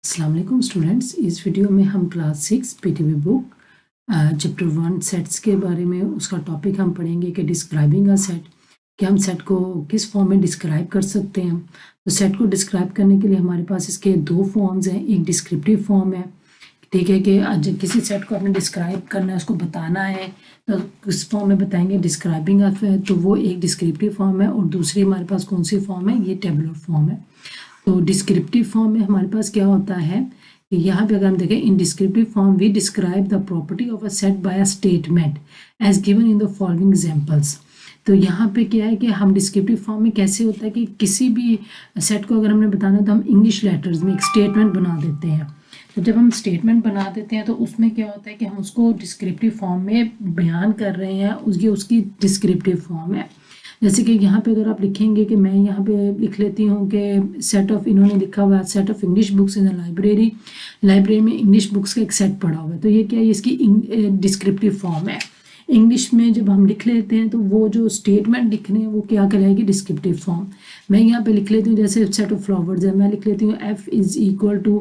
अस्सलाम वालेकुम स्टूडेंट्स। इस वीडियो में हम class 6 PTB book chapter 1 sets के बारे में उसका टॉपिक हम पढ़ेंगे कि डिस्क्राइबिंग अ सेट, कि हम सेट को किस फॉर्म में डिस्क्राइब कर सकते हैं। तो सेट को डिस्क्राइब करने के लिए हमारे पास इसके दो फॉर्म्स हैं। एक डिस्क्रिप्टिव फॉर्म है, ठीक है, कि जब किसी सेट को आपने डिस्क्राइब करना है, उसको बताना है, तो किस फॉर्म में बताएंगे, डिस्क्राइबिंग अ सेट, तो वो एक डिस्क्रिप्टिव फॉर्म है। और दूसरी हमारे पास कौन सी फॉर्म है, ये टेबुलर फॉर्म है। तो डिस्क्रिप्टिव फॉर्म में हमारे पास क्या होता है कि यहाँ पे अगर हम देखें, in descriptive form we describe the property of a set by a statement as given in the following examples. तो यहाँ पे क्या है कि हम डिस्क्रिप्टिव फॉर्म में कैसे होता है कि किसी भी सेट को अगर हमने बताना है तो हम इंग्लिश लेटर्स में एक स्टेटमेंट बना देते हैं। तो जब हम स्टेटमेंट बना देते हैं तो उसमें क्या होता है कि हम उसको डिस्क्रिप्टिव फॉर्म में बयान कर रहे हैं, उसकी डिस्क्रिप्टिव फॉर्म है। जैसे कि यहाँ पे अगर आप लिखेंगे कि मैं यहाँ पे लिख लेती हूँ कि सेट ऑफ, इन्होंने लिखा हुआ है set of English books in the library, library में इंग्लिश बुक्स का एक सेट पड़ा हुआ है। तो ये क्या है, इसकी डिस्क्रिप्टिव फॉर्म है। इंग्लिश में जब हम लिख लेते हैं तो वो जो स्टेटमेंट लिख रहे हैं वो क्या कहलाएगी, डिस्क्रिप्टिव फॉर्म। मैं यहाँ पे लिख लेती हूँ, जैसे सेट ऑफ फ्लावर्स है, मैं लिख लेती हूँ F इज इक्वल टू,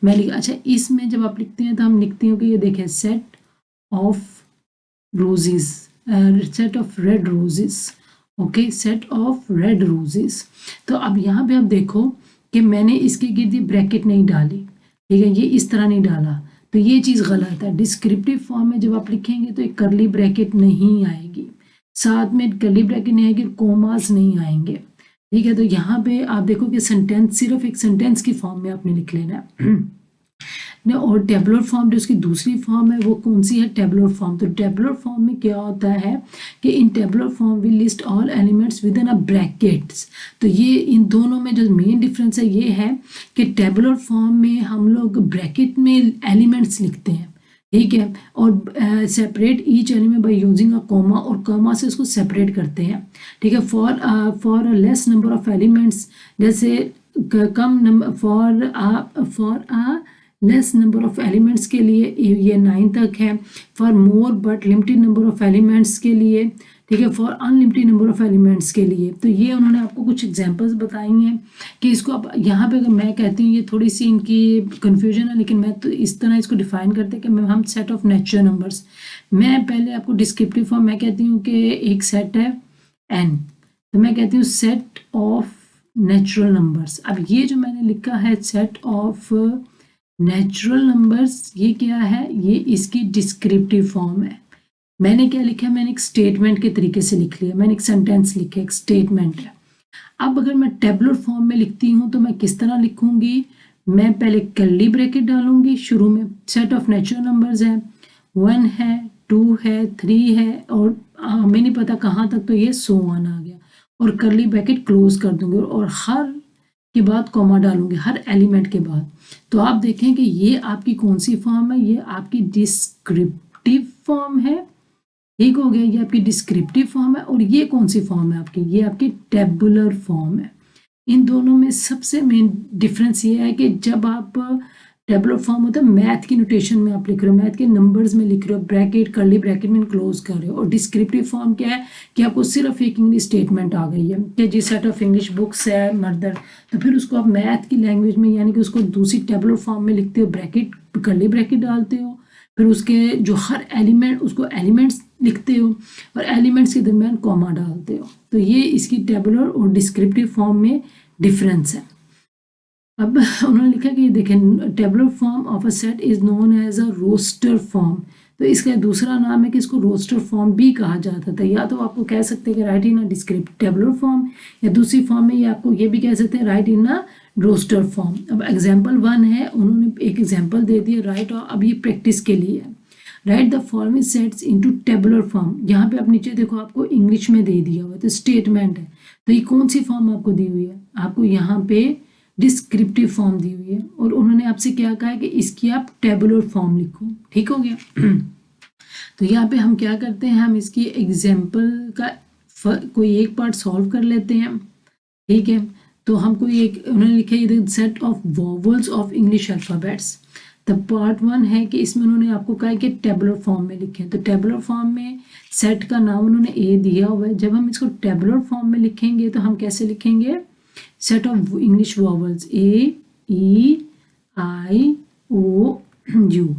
अच्छा इसमें जब आप लिखते हैं तो हम लिखते हैं कि ये देखें set of roses, set of red roses, okay, set of red roses. तो अब यहाँ पे आप देखो कि मैंने इसके गिर्द ये ब्रैकेट नहीं डाली, ठीक है, ये इस तरह नहीं डाला, तो ये चीज़ गलत है। डिस्क्रिप्टिव फॉर्म में जब आप लिखेंगे तो एक करली ब्रैकेट नहीं आएगी, साथ में करली ब्रैकेट नहीं आएगी, कोमास नहीं आएंगे, ठीक है। तो यहाँ पे आप देखो कि सेंटेंस सिर्फ एक सेंटेंस की फॉर्म में आपने लिख लेना है। और टेबुलर फॉर्म जो उसकी दूसरी फॉर्म है वो कौन सी है, टेबुलर फॉर्म। तो टेबुलर फॉर्म में क्या होता है कि in tabular form we list all elements within a brackets. तो ये इन दोनों में जो मेन डिफरेंस है ये है कि टेबुलर फॉर्म में हम लोग ब्रैकेट में एलिमेंट्स लिखते हैं, ठीक है, और separate each element by using a comma, और कॉमा से उसको सेपरेट करते हैं, ठीक है। For a less number of elements, जैसे कम number, for a less number of elements के लिए ये 9 तक है। For more but limited number of elements के लिए, ठीक है, for unlimited number of elements के लिए। तो ये उन्होंने आपको कुछ एग्जांपल्स बताई हैं कि इसको अब यहाँ पे अगर मैं कहती हूँ, ये थोड़ी सी इनकी कन्फ्यूजन है, लेकिन मैं तो इस तरह इसको डिफाइन करते हैं कि हम सेट ऑफ नेचुरल नंबर्स, मैं पहले आपको डिस्क्रिप्टिव फॉर्म मैं कहती हूँ कि एक सेट है n, तो मैं कहती हूँ सेट ऑफ नेचुरल नंबर्स। अब ये जो मैंने लिखा है सेट ऑफ नेचुरल नंबर्स, ये क्या है, ये इसकी डिस्क्रिप्टिव फॉर्म है। मैंने क्या लिखा है, मैंने एक स्टेटमेंट के तरीके से लिख लिया, मैंने एक सेंटेंस लिखा, एक स्टेटमेंट है। अब अगर मैं टेबुलर फॉर्म में लिखती हूँ तो मैं किस तरह लिखूंगी, मैं पहले कर्ली ब्रैकेट डालूंगी शुरू में, सेट ऑफ नेचुरल नंबर्स है, 1 है, 2 है, 3 है, और हमें नहीं पता कहाँ तक, तो ये सो ऑन आ गया, और कर्ली ब्रैकेट क्लोज कर दूंगी, और हर के बाद कॉमा डालूंगी, हर एलिमेंट के बाद। तो आप देखें कि ये आपकी कौन सी फॉर्म है, ये आपकी डिस्क्रिप्टिव फॉर्म है, ठीक हो गया, ये आपकी डिस्क्रिप्टिव फॉर्म है। और ये कौन सी फॉर्म है आपकी, ये आपकी टेबुलर फॉर्म है। इन दोनों में सबसे मेन डिफरेंस ये है कि जब आप टेबुलर फॉर्म होता है मैथ की नोटेशन में आप लिख रहे हो, मैथ के नंबर्स में लिख रहे हो, ब्रैकेट कर्ली ब्रैकेट में क्लोज कर रहे हो। और डिस्क्रिप्टिव फॉर्म क्या है कि आपको सिर्फ एक इंग्लिश स्टेटमेंट आ गई है कि जी सेट ऑफ इंग्लिश बुक्स है मर्दर, तो फिर उसको आप मैथ की लैंग्वेज में यानी कि उसको दूसरी टेबुलर फॉर्म में लिखते हो, ब्रैकेट कर्ली ब्रैकेट डालते हो, फिर उसके जो हर एलिमेंट उसको एलिमेंट्स लिखते हो, और एलिमेंट्स के दरमियान कॉमा डालते हो। तो ये इसकी टेबुलर और डिस्क्रिप्टिव फॉर्म में डिफरेंस है। अब उन्होंने लिखा कि देखें, tabular form of a set is known as a roster form. तो इसका दूसरा नाम है कि इसको रोस्टर फॉर्म भी कहा जाता था। या तो आपको कह सकते हैं कि राइट इन अ डिस्क्रिप्टिव टेबुलर फॉर्म, या दूसरी फॉर्म में ये आपको ये भी कह सकते हैं राइट इन अ रोस्टर फॉर्म। अब एग्जाम्पल 1 है, उन्होंने एक एग्जाम्पल दे दिया राइट, और अब ये प्रैक्टिस के लिए है। Right the following sets into tabular form. यहाँ पे आप नीचे देखो आपको इंग्लिश में दे दिया हुआ है, तो स्टेटमेंट है, तो ये कौन सी फॉर्म आपको दी हुई है, आपको यहाँ पे डिस्क्रिप्टिव फॉर्म दी हुई है, और उन्होंने आपसे क्या कहा है कि इसकी आप टेबुलर फॉर्म लिखो, ठीक हो गया। तो यहाँ पे हम क्या करते हैं, हम इसकी एग्जाम्पल का कोई एक पार्ट सॉल्व कर लेते हैं, ठीक है। तो हमको एक उन्होंने लिखा है set of vowels of English alphabets. तो पार्ट 1 है कि इसमें उन्होंने आपको कहा है कि टेबुलर फॉर्म में लिखें। तो टेबुलर फॉर्म में सेट का नाम उन्होंने ए दिया हुआ है। जब हम इसको टेबुलर फॉर्म में लिखेंगे तो हम कैसे लिखेंगे, set of English vowels A E IOU,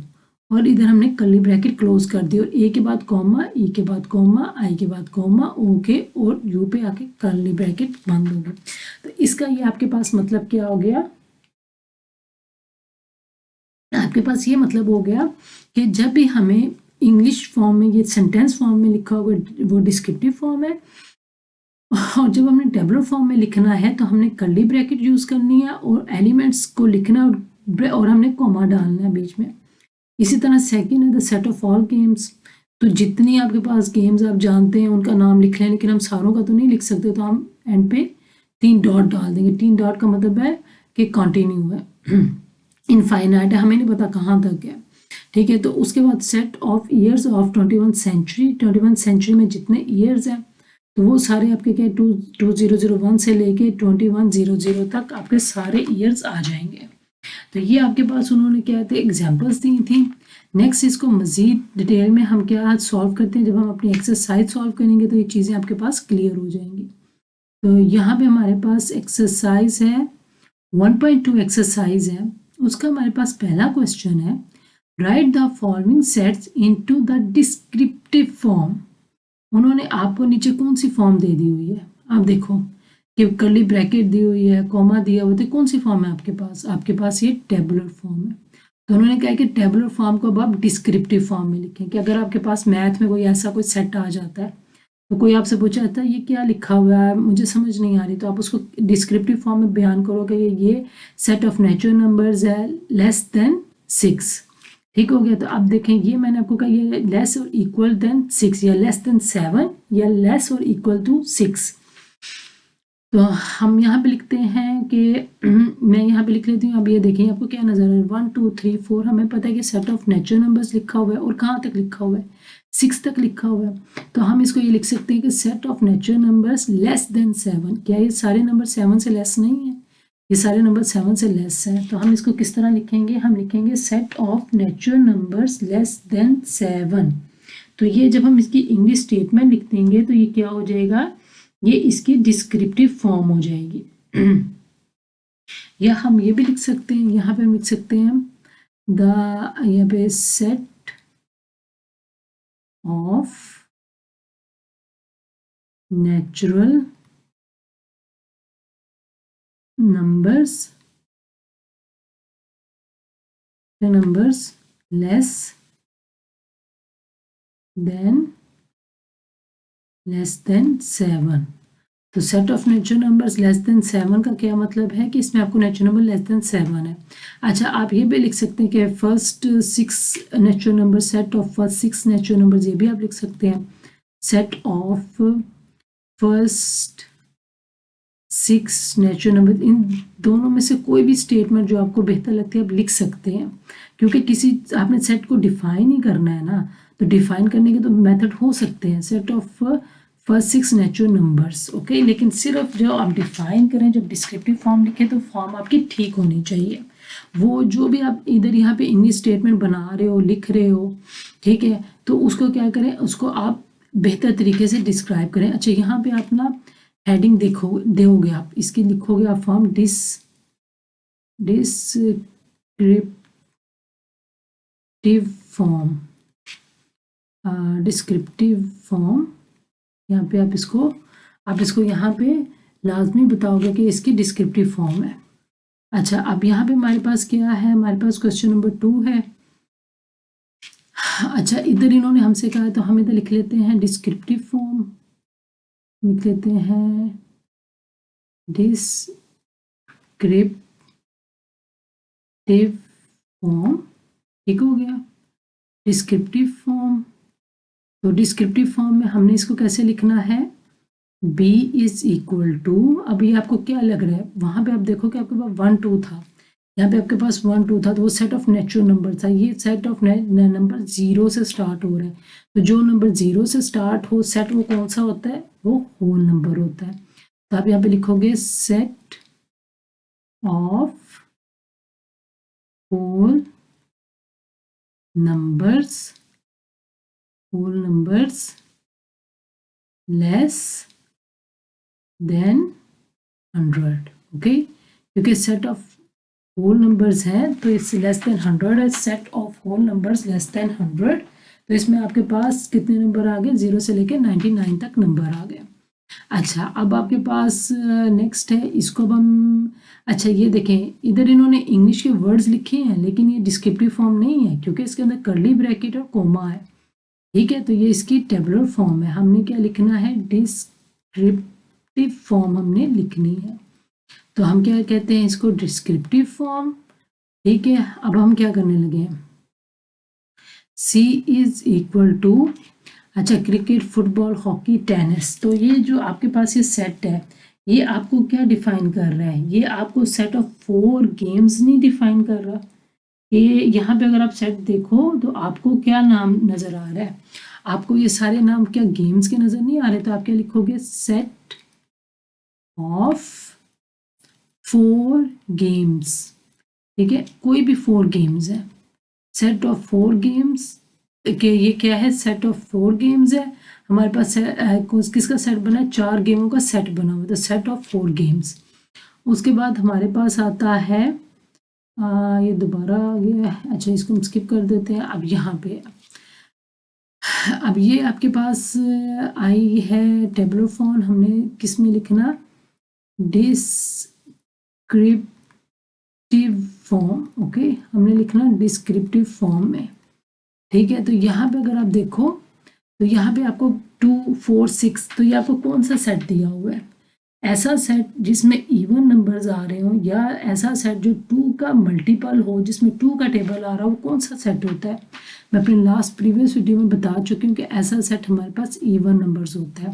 और इधर हमने कर्ली ब्रैकेट क्लोज कर दी और ए के बाद कॉमा, ई के बाद कॉमा, आई के बाद कॉमा, ओ के और यू पे आके कर्ली ब्रैकेट बंद हो गई। तो इसका ये आपके पास मतलब क्या हो गया, आपके पास ये मतलब हो गया कि जब भी हमें इंग्लिश फॉर्म में ये सेंटेंस फॉर्म में लिखा होगा वो डिस्क्रिप्टिव फॉर्म है, और जब हमने टेबुलर फॉर्म में लिखना है तो हमने कर्ली ब्रैकेट यूज करनी है और एलिमेंट्स को लिखना और हमने कॉमा डालना है बीच में। इसी तरह सेकंड है the set of all games. तो जितनी आपके पास गेम्स आप जानते हैं उनका नाम लिख लें, लेकिन हम सारों का तो नहीं लिख सकते, तो हम एंड पे 3 डॉट डाल देंगे। 3 डॉट का मतलब है कि कंटिन्यू है, इनफाइनाइट है, हमें नहीं पता कहाँ तक है, ठीक है। तो उसके बाद set of years of 21 century, 21 century में जितने ईयर्स हैं तो वो सारे आपके क्या 2001 से लेके 2100 तक आपके सारे ईयर्स आ जाएंगे। तो ये आपके पास उन्होंने क्या थे एग्जाम्पल्स दी थी। नेक्स्ट इसको मज़ीद डिटेल में हम क्या सॉल्व करते हैं, जब हम अपनी एक्सरसाइज सॉल्व करेंगे तो ये चीज़ें आपके पास क्लियर हो जाएंगी। तो यहाँ पे हमारे पास एक्सरसाइज है 1.2 एक्सरसाइज है, उसका हमारे पास पहला क्वेश्चन है right the following sets into the descriptive form. उन्होंने आपको नीचे कौन सी फॉर्म दे दी हुई है, आप देखो कि कर्ली ब्रैकेट दी हुई है, कॉमा दिया हुआ है, तो कौन सी फॉर्म है आपके पास, आपके पास ये टेबुलर फॉर्म है। तो उन्होंने कहा कि टेबुलर फॉर्म को अब आप डिस्क्रिप्टिव फॉर्म में लिखें, कि अगर आपके पास मैथ में कोई ऐसा कोई सेट आ जाता है तो कोई आपसे पूछा जाता है ये क्या लिखा हुआ है मुझे समझ नहीं आ रही, तो आप उसको डिस्क्रिप्टिव फॉर्म में बयान करोगे ये सेट ऑफ नेचुरल नंबर्स है लेस देन 6, ठीक हो गया। तो अब देखें ये मैंने आपको कहा ये लेस और इक्वल देन 6 या लेस देन 7 या लेस और इक्वल टू 6। तो हम यहाँ पे लिखते हैं कि मैं यहाँ पे लिख लेती हूँ। अब ये देखिए आपको क्या नजर है 1 2 3 4, हमें पता है कि सेट ऑफ नेचुरल नंबर्स लिखा हुआ है और कहाँ तक लिखा हुआ है 6 तक लिखा हुआ है। तो हम इसको ये लिख सकते हैं कि set of natural numbers less then 7। क्या ये सारे नंबर 7 से लेस नहीं है, ये सारे नंबर 7 से लेस है। तो हम इसको किस तरह लिखेंगे, हम लिखेंगे set of natural numbers less then 7। तो ये जब हम इसकी इंग्लिश स्टेटमेंट लिख देंगे तो ये क्या हो जाएगा, ये इसकी डिस्क्रिप्टिव फॉर्म हो जाएगी। या हम ये भी लिख सकते हैं, यहाँ पे हम लिख सकते हैं द यहाँ पे set of natural numbers less then 7। तो set of natural numbers less then 7 का क्या मतलब है कि इसमें आपको नेचुरल नंबर लेस देन 7 है। अच्छा आप ये भी लिख सकते हैं कि first 6 natural number, set of first 6 natural numbers, ये भी आप लिख सकते हैं set of first 6 natural number. इन दोनों में से कोई भी स्टेटमेंट जो आपको बेहतर लगती है आप लिख सकते हैं, क्योंकि किसी आपने सेट को डिफाइन ही करना है ना, तो डिफाइन करने के तो मेथड हो सकते हैं set of first 6 natural numbers, okay. लेकिन सिर्फ जो आप डिफाइन करें, जब डिस्क्रिप्टिव फॉर्म लिखें तो फॉर्म आपकी ठीक होनी चाहिए। वो जो भी आप इधर यहाँ पे इंग्लिश स्टेटमेंट बना रहे हो लिख रहे हो, ठीक है, तो उसको क्या करें, उसको आप बेहतर तरीके से डिस्क्राइब करें। अच्छा यहाँ पे आप ना हेडिंग देखो दोगे, आप इसकी लिखोगे आप फॉर्म डिस्क्रिप्टिव फॉर्म, यहाँ पे आप इसको यहाँ पे लाजमी बताओगे कि इसकी डिस्क्रिप्टिव फॉर्म है। अच्छा अब यहाँ पे हमारे पास क्या है, हमारे पास क्वेश्चन नंबर 2 है। अच्छा इधर इन्होंने हमसे कहा है तो हम इधर लिख लेते हैं डिस्क्रिप्टिव फॉर्म, लिख लेते हैं डिस्क्रिप्टिव फॉर्म, ठीक हो गया डिस्क्रिप्टिव फॉर्म। तो डिस्क्रिप्टिव फॉर्म में हमने इसको कैसे लिखना है, b इज इक्वल टू, अभी आपको क्या लग रहा है वहां पे आप देखो कि आपके पास 1 2 था, यहाँ पे आपके पास 1 2 था, तो वो सेट ऑफ नेचुरल नंबर था, ये सेट ऑफ नंबर 0 से स्टार्ट हो रहा है। तो जो नंबर 0 से स्टार्ट हो सेट वो कौन सा होता है, वो होल नंबर होता है। तो आप यहाँ पे लिखोगे set of whole numbers less than 100, okay. क्योंकि सेट ऑफ होल नंबर्स हैं तो इट्स लेस देन 100 है, set of whole numbers less than 100। तो इसमें आपके पास कितने नंबर आ गए, 0 से लेकर 99 तक नंबर आ गए। अच्छा, अब आपके पास नेक्स्ट है, इसको अब हम, अच्छा ये देखें, इधर इन्होंने इंग्लिश के वर्ड्स लिखे हैं लेकिन ये डिस्क्रिप्टिव फॉर्म नहीं है क्योंकि इसके अंदर कर्ली ब्रैकेट और कोमा है। ठीक है, तो ये इसकी टेबुलर फॉर्म है। हमने क्या लिखना है, डिस्क्रिप्टिव फॉर्म हमने लिखनी है। तो हम क्या कहते हैं इसको, डिस्क्रिप्टिव फॉर्म। ठीक है, अब हम क्या करने लगे हैं, C इज इक्वल टू, अच्छा क्रिकेट, फुटबॉल, हॉकी, टेनिस। तो ये जो आपके पास ये सेट है, ये आपको क्या डिफाइन कर रहा है, ये आपको सेट ऑफ 4 गेम्स नहीं डिफाइन कर रहा। ये यहाँ पे अगर आप सेट देखो तो आपको क्या नाम नज़र आ रहा है, आपको ये सारे नाम क्या गेम्स के नज़र नहीं आ रहे, तो आप क्या लिखोगे, सेट ऑफ 4 गेम्स। ठीक है, कोई भी 4 गेम्स है, सेट ऑफ 4 गेम्स के, ये क्या है, सेट ऑफ 4 गेम्स है। हमारे पास किसका सेट बना है, 4 गेमों का सेट बना हुआ, तो सेट ऑफ 4 गेम्स। उसके बाद हमारे पास आता है ये दोबारा आ गया है, अच्छा इसको हम स्किप कर देते हैं। अब यहाँ पे अब ये आपके पास आई है टेबुलर फॉर्म, हमने किस में लिखना, डिस्क्रिप्टिव फॉर्म। ओके, हमने लिखना डिस्क्रिप्टिव फॉर्म में। ठीक है, तो यहाँ पे अगर आप देखो तो यहाँ पे आपको 2, 4, 6, तो ये आपको कौन सा सेट दिया हुआ है, ऐसा सेट जिसमें इवन नंबर्स आ रहे हो या ऐसा सेट जो 2 का मल्टीपल हो जिसमें 2 का टेबल आ रहा हो, कौन सा सेट होता है। मैं अपने लास्ट प्रीवियस वीडियो में बता चुकी हूँ कि ऐसा सेट हमारे पास इवन नंबर्स होता है।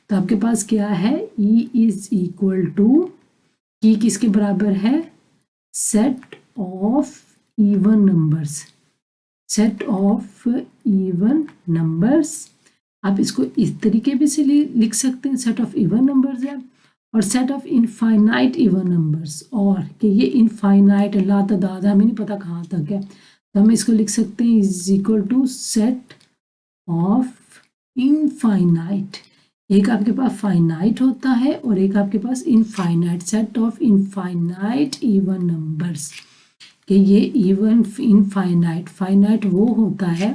तो आपके पास क्या है, E इज इक्वल टू, की किसके बराबर है, set of even numbers, set of even numbers. आप इसको इस तरीके भी से लिख सकते हैं, सेट ऑफ इवन नंबर्स है, और set of infinite even numbers, और कि ये इनफाइनाइट लातादाद है, हमें नहीं पता कहाँ तक है, तो हम इसको लिख सकते हैं is equal to set of infinite. एक आपके पास फाइनाइट होता है और एक आपके पास infinite, set of infinite even numbers. कि ये इवन इनफाइनाइट, फाइनाइट वो होता है,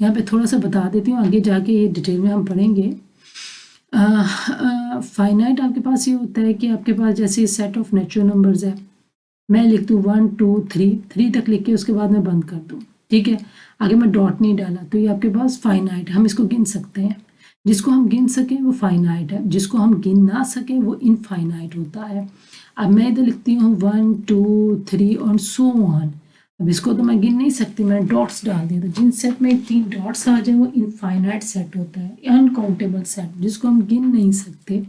यहाँ पे थोड़ा सा बता देती हूँ, आगे जाके ये डिटेल में हम पढ़ेंगे। फाइनाइट आपके पास ये होता है कि आपके पास जैसे सेट ऑफ नेचुरल नंबर्स है, मैं लिख दूँ 1 2 3 तक लिख के उसके बाद मैं बंद कर दूँ। ठीक है, आगे मैं डॉट नहीं डाला, तो ये आपके पास फाइनाइट, हम इसको गिन सकते हैं। जिसको हम गिन सकें वो फाइनाइट है, जिसको हम गिन ना सकें वो इनफाइनाइट होता है। अब मैं इधर लिखती हूँ 1 2 3 और सो ऑन। अब इसको तो मैं गिन नहीं सकती, मैंने डॉट्स डाल दिए, तो जिन सेट में 3 डॉट्स आ जाए वो इनफाइनाइट सेट होता है, अनकाउंटेबल सेट, जिसको हम गिन नहीं सकते।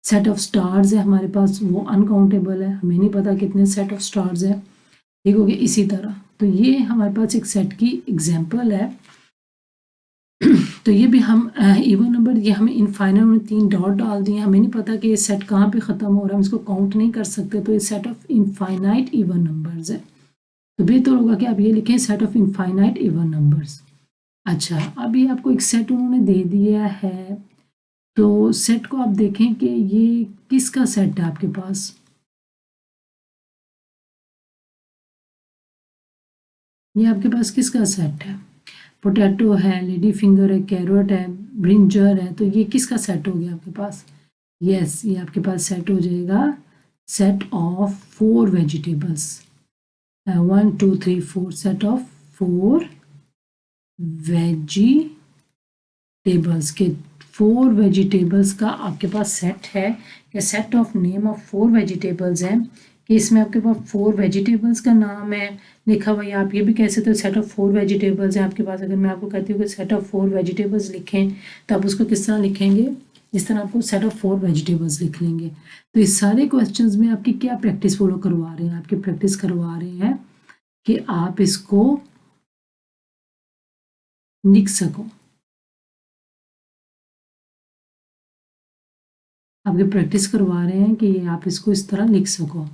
सेट ऑफ स्टार्स है हमारे पास, वो अनकाउंटेबल है, हमें नहीं पता कितने सेट ऑफ स्टार्स है। ठीक हो गया, इसी तरह तो ये हमारे पास एक सेट की एग्जाम्पल है। तो ये भी हम इवन नंबर, ये हमें इनफाइनाइट में 3 डॉट डाल दिए, हमें नहीं पता कि ये सेट कहाँ पे ख़त्म हो रहा है, हम इसको काउंट नहीं कर सकते, तो ये set of infinite even numbers है। तो बेहतर होगा कि आप ये लिखें set of infinite even numbers. अच्छा, अब ये आपको एक सेट उन्होंने दे दिया है, तो सेट को आप देखें कि ये किसका सेट है आपके पास, ये आपके पास किसका सेट है, पोटैटो है, लेडी फिंगर है, कैरेट है, ब्रिंजल है, तो ये किसका सेट हो गया आपके पास, यस ये आपके पास सेट हो जाएगा set of 4 vegetables, 1 2 3 4, set of 4 vegetables के 4 वेजिटेबल्स का आपके पास सेट है, या set of name of 4 vegetables हैं, कि इसमें आपके पास 4 वेजिटेबल्स का नाम है लिखा हुआ है। आप ये भी कह सकते हो सेट ऑफ 4 वेजिटेबल्स हैं आपके पास। अगर मैं आपको कहती हूँ कि सेट ऑफ 4 वेजिटेबल्स लिखें, तो आप उसको किस तरह लिखेंगे, इस तरह आपको सेट ऑफ 4 वेजिटेबल्स लिख लेंगे। तो इस सारे क्वेश्चंस में आपकी क्या प्रैक्टिस फॉलो करवा रहे हैं, आपकी प्रैक्टिस करवा रहे हैं कि आप इसको लिख सको, आपकी प्रैक्टिस करवा रहे हैं कि आप इसको इस तरह लिख सको।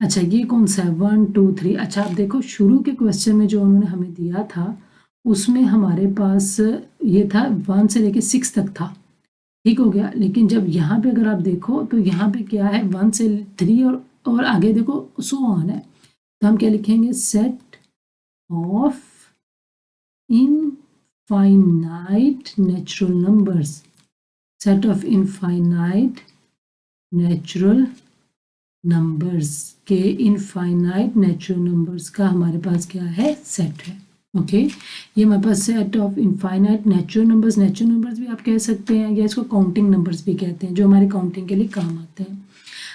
अच्छा, ये कौन सा है, 1 2 3। अच्छा, आप देखो शुरू के क्वेश्चन में जो उन्होंने हमें दिया था उसमें हमारे पास ये था 1 से लेके 6 तक था, ठीक हो गया। लेकिन जब यहाँ पे अगर आप देखो तो यहाँ पे क्या है, 1 से 3 और आगे देखो सो ऑन है, तो हम क्या लिखेंगे, set of infinite natural numbers, set of infinite natural numbers के इनफाइनाइट नेचुरल नंबर्स का हमारे पास क्या है, सेट है। ओके ये हमारे पास set of infinite natural numbers भी आप कह सकते हैं, या इसको काउंटिंग नंबर्स भी कहते हैं, जो हमारे काउंटिंग के लिए काम आते हैं।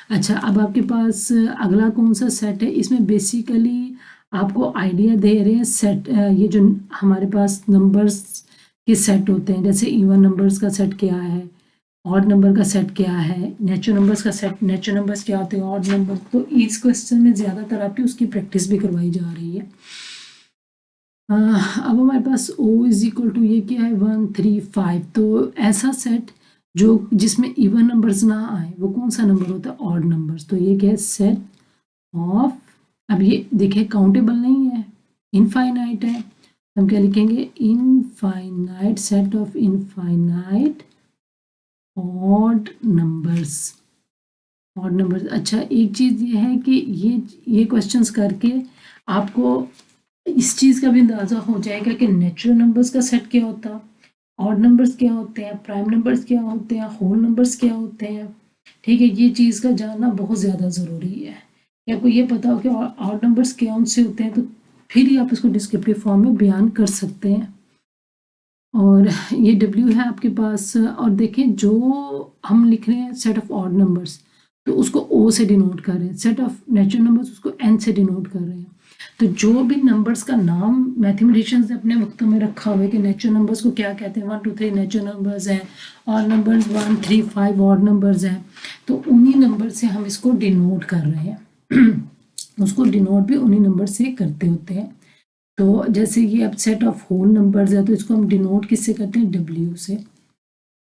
अच्छा, अब आपके पास अगला कौन सा सेट है, इसमें बेसिकली आपको आइडिया दे रहे हैं सेट, ये जो हमारे पास नंबर्स के सेट होते हैं, जैसे इवन नंबर्स का सेट क्या है, ऑड नंबर का सेट क्या है, नेचुरल नंबर्स का सेट, नेचुरल नंबर्स क्या होते हैं, ऑड नंबर। तो इस क्वेश्चन में ज़्यादातर आपकी उसकी प्रैक्टिस भी करवाई जा रही है। अब हमारे पास O इज इक्वल टू ये क्या है, 1 3 5। तो ऐसा सेट जो जिसमें इवन नंबर्स ना आए वो कौन सा नंबर होता है, ऑड नंबर्स। तो ये क्या है, सेट ऑफ, अब ये देखिए काउंटेबल नहीं है, इनफाइनाइट है, हम क्या लिखेंगे, infinite, set of infinite odd numbers, odd numbers. अच्छा एक चीज़ ये है कि ये क्वेश्चंस करके आपको इस चीज़ का भी अंदाज़ा हो जाएगा कि नेचुरल नंबर्स का सेट क्या होता है, ऑड नंबर्स क्या होते हैं, प्राइम नंबर्स क्या होते हैं, होल नंबर्स क्या होते हैं। ठीक है, ये चीज़ का जानना बहुत ज़्यादा ज़रूरी है। आपको ये पता हो कि ऑड नंबर्स कौन से होते हैं, तो फिर ही आप इसको डिस्क्रिप्टिव फॉर्म में बयान कर सकते हैं। और ये W है आपके पास, और देखें जो हम लिख रहे हैं सेट ऑफ ऑड नंबर्स, तो उसको O से डिनोट कर रहे हैं, सेट ऑफ नेचुरल नंबर्स उसको N से डिनोट कर रहे हैं। तो जो भी नंबर्स का नाम मैथमेटिशियंस ने अपने वक्त में रखा हुआ है कि नेचुरल नंबर्स को क्या कहते हैं, 1 2 3 नेचुरल नंबर्स हैं, और नंबर्स 1 3 5 ऑड नंबर्स हैं, तो उन्हीं नंबर से हम इसको डिनोट कर रहे हैं उसको डिनोट भी उन्हीं नंबर से करते होते हैं। तो जैसे ये अब सेट ऑफ होल नंबर्स है, तो इसको हम डिनोट किससे करते हैं, W से।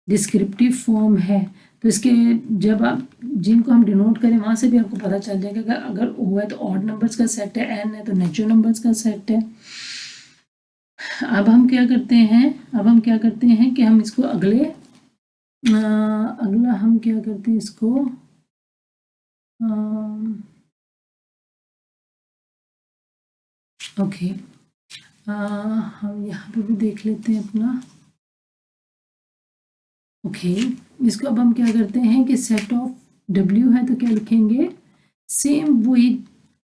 डिस्क्रिप्टिव फॉर्म है, तो इसके जब आप जिनको हम डिनोट करें वहाँ से भी आपको पता चल जाएगा कि अगर O है तो ऑड नंबर्स का सेट है, N है तो नेचुरल नंबर्स का सेट है। अब हम क्या करते हैं कि हम इसको अगला हम क्या करते हैं इसको, ओके हम यहाँ पे भी देख लेते हैं अपना। ओके इसको अब हम क्या करते हैं कि सेट ऑफ W है तो क्या लिखेंगे, सेम वही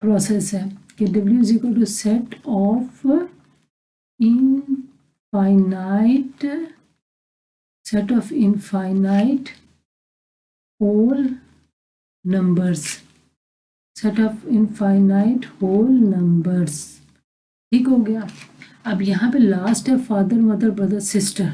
प्रोसेस है कि W is equal to set of infinite whole numbers, set of infinite whole numbers. ठीक हो गया। अब यहाँ पे लास्ट है फादर मदर ब्रदर सिस्टर,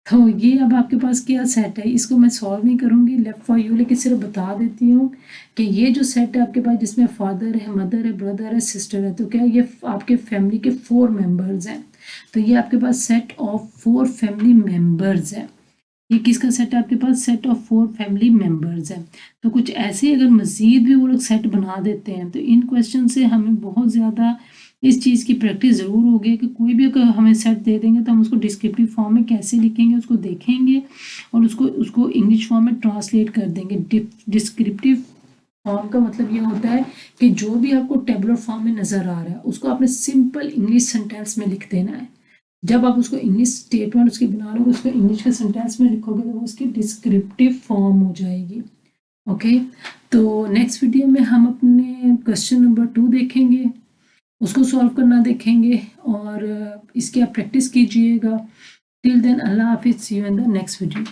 तो ये अब आपके पास क्या सेट है, इसको मैं सॉल्व नहीं करूँगी, लेफ्ट फॉर यू, लेकिन सिर्फ बता देती हूँ कि ये जो सेट है आपके पास जिसमें फादर है, मदर है, ब्रदर है, सिस्टर है, तो क्या ये आपके फैमिली के 4 मेंबर्स हैं। तो ये आपके पास सेट ऑफ 4 फैमिली मेंबर्स है। ये किसका सेट है आपके पास, सेट ऑफ 4 फैमिली मेंबर्स है। तो कुछ ऐसे अगर मज़ीद भी वो लोग सेट बना देते हैं, तो इन क्वेश्चन से हमें बहुत ज़्यादा इस चीज़ की प्रैक्टिस ज़रूर होगी कि कोई भी अगर हमें सेट दे देंगे तो हम उसको डिस्क्रिप्टिव फॉर्म में कैसे लिखेंगे, उसको देखेंगे और उसको इंग्लिश फॉर्म में ट्रांसलेट कर देंगे। डिस्क्रिप्टिव फॉर्म का मतलब ये होता है कि जो भी आपको टेबुलर फॉर्म में नज़र आ रहा है उसको आपने सिंपल इंग्लिश सेंटेंस में लिख देना है। जब आप उसको इंग्लिश स्टेटमेंट उसकी बना लोगे, उसको इंग्लिश के सेंटेंस में लिखोगे तो वो उसकी डिस्क्रिप्टिव फॉर्म हो जाएगी। ओके, तो नेक्स्ट वीडियो में हम अपने क्वेश्चन नंबर 2 देखेंगे, उसको सॉल्व करना देखेंगे और इसकी आप प्रैक्टिस कीजिएगा। टिल देन अल्लाह हाफिज़, see you in the next video.